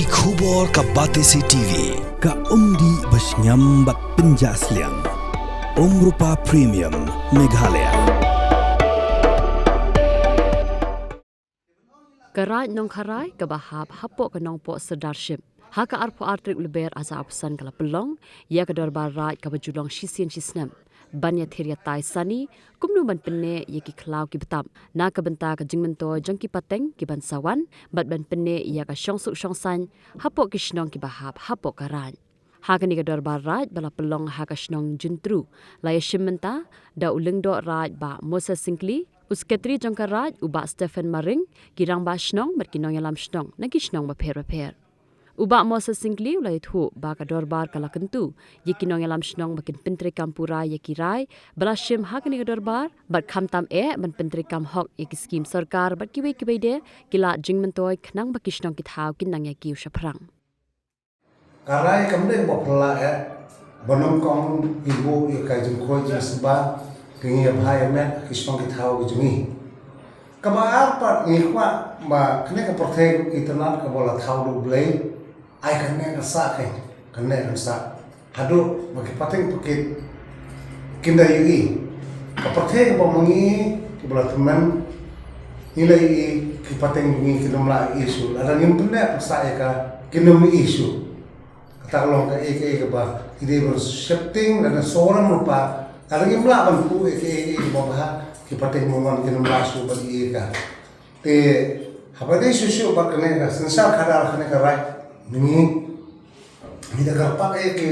Ki khubor ka Batesi TV ka umdi basnyambak penjaslian Umrupa Premium Meghalaya. Karai nong karai kabahap hapok kanong po sedarship. Haka arpo artrik leber asa apsan kala pelong ya kadar barai kabajulong shisien shisnam. Banya theria tai sani kumnu ban penne ye ki klau ki betam na ka benta ka jingmento jangki pateng ki ban sawan bat ban penne ya ka shongsuk shongsan hapok ki shnong ki bahap hapok karan haka ni kadar barai bala pelong haka shnong juntru la ye shimenta da uleng do raj ba Mosa Singli usketri jangka raj uba Stephen Maring kirang ba shnong mat kinong yalam shnong na ki shnong ba per Uba Mosa Singli ulai thu ba ka dorbar kala kentu yikinong yalam shnong makin pentri kampura yakirai belashim hakni ka dorbar bat khamtam ban pentri kam hok yaki skim sarkar bat kiwe de kila jingmentoi khnang ba kishnong ki thau kinang yaki ushaprang Karai kamde bo pla bonom kong ibu ikai jing khoi jing sba kingi bhai met kishnong ki thau jungi kaba apa ni kwa ba kne ka porthai internet ka bola thau du blai ai kane ka sa kane ka sa hadu bagi pateng pakit kinda yugi ka porthai ba mangi ki bola teman nilai ki pateng ngi kinomla isu ada ngimpne sa ka kinom isu taklong ka eke ba ide ber shifting dan seorang lupa ada ngimpla ban ku eke ba ba ki pateng mongon kinomla su bagi eka te habade susu ba kane ka sensar khadar kane ka right ini kita pakai ke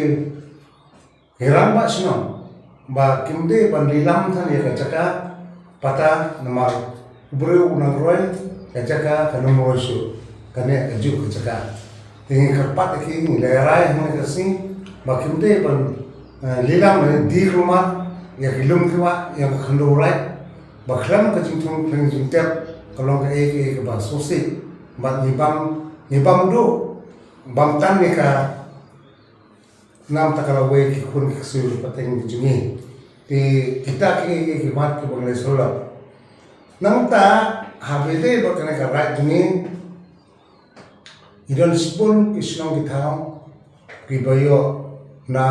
heran ba sino ba kimde pandilam than ya kacaka pata namar breu nagroi kacaka kanomro su kane aju kacaka ini kerpat ke ini lerai hone kasi ba kimde pan lilam di rumah ya kilum kiwa yang khandorai ba khlam ka jingthong phang jingtep kalong ka ke ba sosi ba nibam do bam tan ni ka nam takala we ki kun ki su pateng jungi ti kita ki mat ki bangle sola nam ta habede bo kana ka rat jungi idon spun ki snong ki thao ki bayo na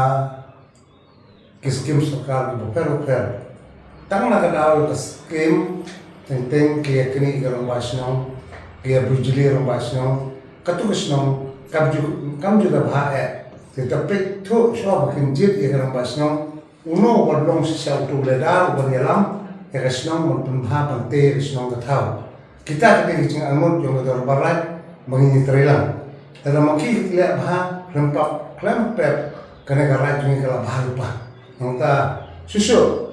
ki skim sarkar ki per tang na ka daw ka skim teng ki kini ka rambasno ki bujli rambasno katu snong kam juga bahaya tetapi tu soal kinjit ya kan basno uno wadong sisa utu ledar berjalan ya kasno mentumha pante kasno katau kita kini cing angut yang gedor barat mengini terilang dalam maki lihat bah lempak klempet kena garai jungi kala bah lupa nongta susu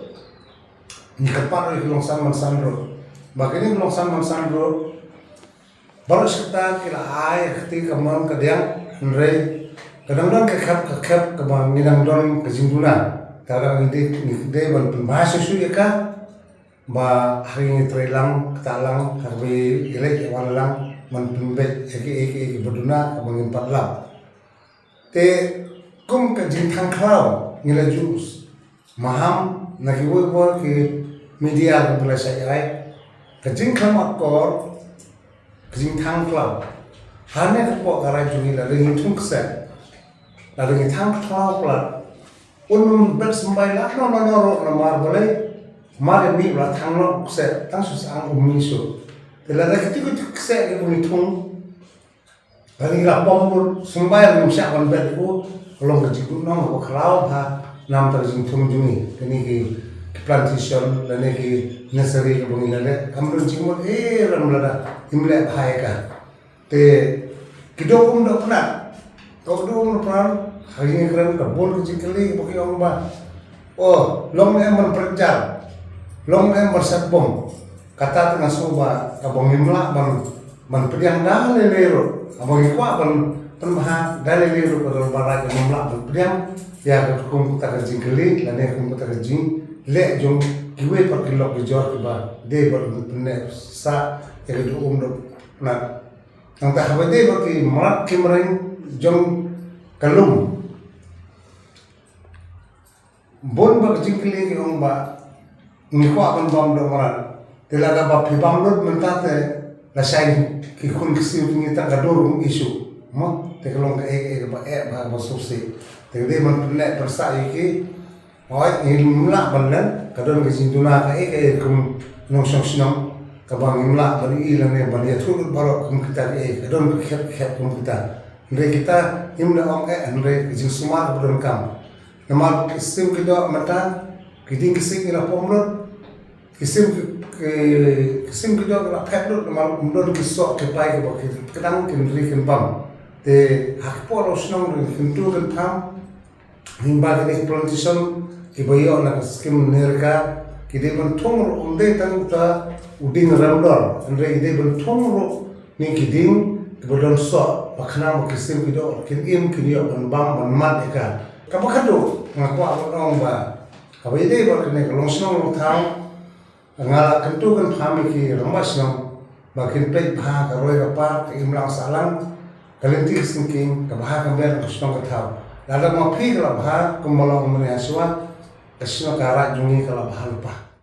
ni kapar ni longsan mansandro bagini longsan mansandro baru sekitar kila air ketika kemana kediang Andre kadang-kadang kekap kebang nidang don kejingdunan kadang ini ban pembahas susu ya kan ba hari ini terilang ketalang harbi ilek walang man pembet eki berduna kebangin patlam te kum kejing tangklau nilai jus maham naki woi ke media ke saya kejing kamakor kejing tangklau hanya kepo karai jungi la ringi tungkse la ringi tangklau pula unum bet sembai la no mar boleh mar mi la tanglo kse tang susang umisu tela da ketiku kse ke buni tung bali la pombul sembai rum syak ban bet ku long kejiku no ko klau ha nam tar jing tung jungi kini ki plantation la ne ki nursery ke bungi la kamrun jingmo ram la imle bhai ka te kidong dah pernah kidong pernah hari ini keren kebun kecil pakai orang bah oh long em berperjar long em bersabung kata tengah soba kabong imla ban pediang dah lelero abang ikwa ban penmah dah lelero pada barat yang imla ban pediang ya kum tak kerjing keli lane kum tak kerjing le jong kiwe per kilo dijor kiba de ber penne sa ya kedua dah pernah ang tahabade bagi marat kimring jong kalum bon bag jingkli ki ong ba ngiko akan bam do marat telaga ba phibam lot mentate la sai ki kun kisi ni ta gador isu mo te kalong ka ba susi te de man ne persa iki oi imla banan kadon ke jinduna ka kum nong song sinong kabang imla bani ilan ne bani thul baro kum kita kadon khep kum kita ndre kita imla ong ndre jing sumar bodon kam namal kisim kido mata kiding kising ila pomrot kisim kido la phedot namal umdon kisok ke pai ke kadang kindri kin pam te hakpo rosnong kintu kan tham himba ke plantation ki bayo na skim nerka kide ban thong umde tang ta uding ramdor andre ide ban thong ni kiding bodon so pakhna mo kisim kido kin im kinyo ban bam ban mat eka kabakado ngakwa ong ba kabaide ba ne longsnong thang ngala kentu kan phami ki ramasnong bakin plate bha ka roi ka pa imlang salang kalentik sinking ka bha ka ber kusnong ka thau lada ma phi ka bha kumolong mane aswa kasno ka ra jungi ka bha lupa